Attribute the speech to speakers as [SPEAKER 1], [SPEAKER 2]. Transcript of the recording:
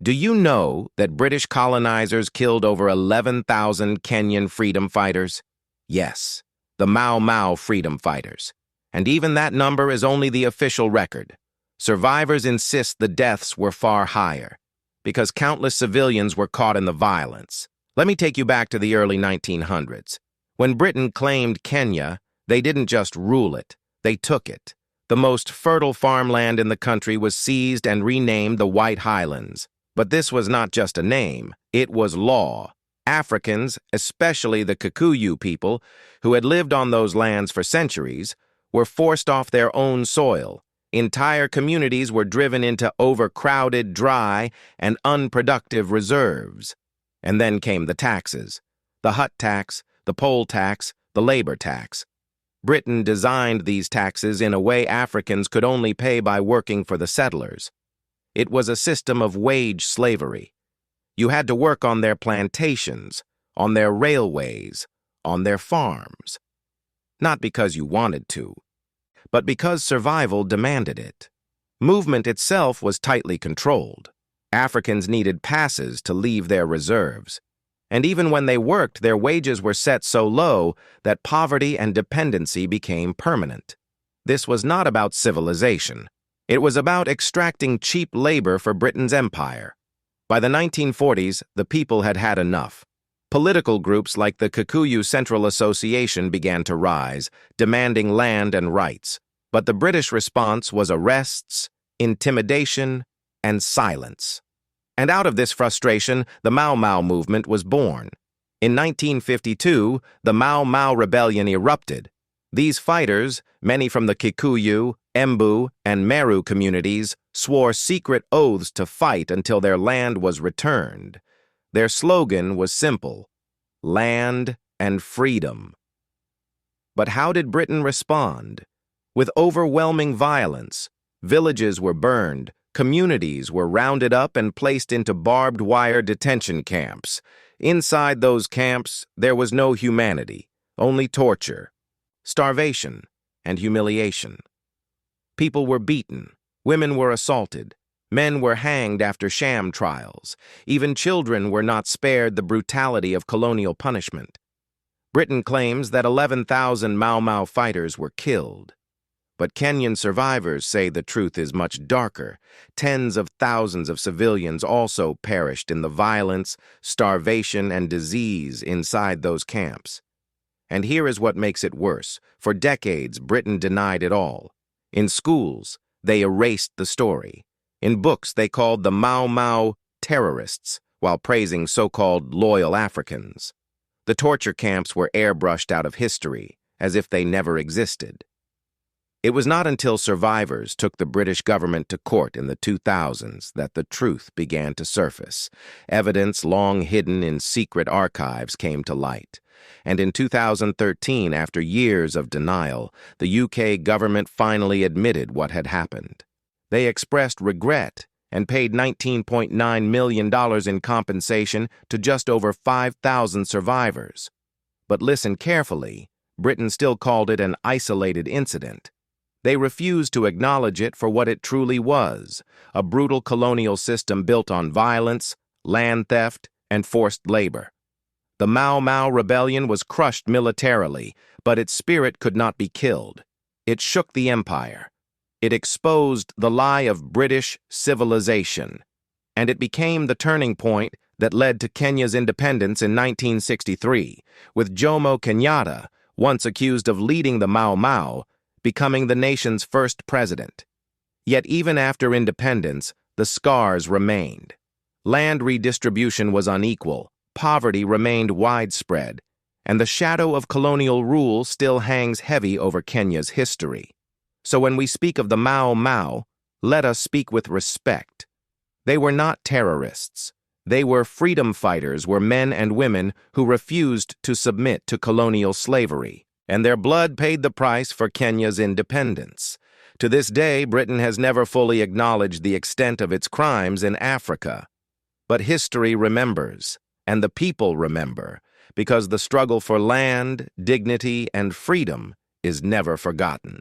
[SPEAKER 1] Do you know that British colonizers killed over 11,000 Kenyan freedom fighters? Yes, the Mau Mau freedom fighters. And even that number is only the official record. Survivors insist the deaths were far higher, because countless civilians were caught in the violence. Let me take you back to the early 1900s. When Britain claimed Kenya, they didn't just rule it, they took it. The most fertile farmland in the country was seized and renamed the White Highlands. But this was not just a name, it was law. Africans, especially the Kikuyu people, who had lived on those lands for centuries, were forced off their own soil. Entire communities were driven into overcrowded, dry, and unproductive reserves. And then came the taxes: the hut tax, the poll tax, the labor tax. Britain designed these taxes in a way Africans could only pay by working for the settlers. It was a system of wage slavery. You had to work on their plantations, on their railways, on their farms. Not because you wanted to, but because survival demanded it. Movement itself was tightly controlled. Africans needed passes to leave their reserves. And even when they worked, their wages were set so low that poverty and dependency became permanent. This was not about civilization. It was about extracting cheap labor for Britain's empire. By the 1940s, the people had had enough. Political groups like the Kikuyu Central Association began to rise, demanding land and rights. But the British response was arrests, intimidation, and silence. And out of this frustration, the Mau Mau movement was born. In 1952, the Mau Mau rebellion erupted. These fighters, many from the Kikuyu, Embu, and Meru communities, swore secret oaths to fight until their land was returned. Their slogan was simple: land and freedom. But how did Britain respond? With overwhelming violence. Villages were burned, communities were rounded up and placed into barbed wire detention camps. Inside those camps, there was no humanity, only torture, starvation, and humiliation. People were beaten, women were assaulted, men were hanged after sham trials. Even children were not spared the brutality of colonial punishment. Britain claims that 11,000 Mau Mau fighters were killed. But Kenyan survivors say the truth is much darker. Tens of thousands of civilians also perished in the violence, starvation, and disease inside those camps. And here is what makes it worse. For decades, Britain denied it all. In schools, they erased the story. In books, they called the Mau Mau terrorists, while praising so-called loyal Africans. The torture camps were airbrushed out of history, as if they never existed. It was not until survivors took the British government to court in the 2000s that the truth began to surface. Evidence long hidden in secret archives came to light. And in 2013, after years of denial, the UK government finally admitted what had happened. They expressed regret and paid $19.9 million in compensation to just over 5,000 survivors. But listen carefully, Britain still called it an isolated incident. They refused to acknowledge it for what it truly was: a brutal colonial system built on violence, land theft, and forced labor. The Mau Mau rebellion was crushed militarily, but its spirit could not be killed. It shook the empire. It exposed the lie of British civilization. And it became the turning point that led to Kenya's independence in 1963, with Jomo Kenyatta, once accused of leading the Mau Mau, becoming the nation's first president. Yet even after independence, the scars remained. Land redistribution was unequal, poverty remained widespread, and the shadow of colonial rule still hangs heavy over Kenya's history. So when we speak of the Mau Mau, let us speak with respect. They were not terrorists. They were freedom fighters, were men and women who refused to submit to colonial slavery. And their blood paid the price for Kenya's independence. To this day, Britain has never fully acknowledged the extent of its crimes in Africa. But history remembers, and the people remember, because the struggle for land, dignity, and freedom is never forgotten.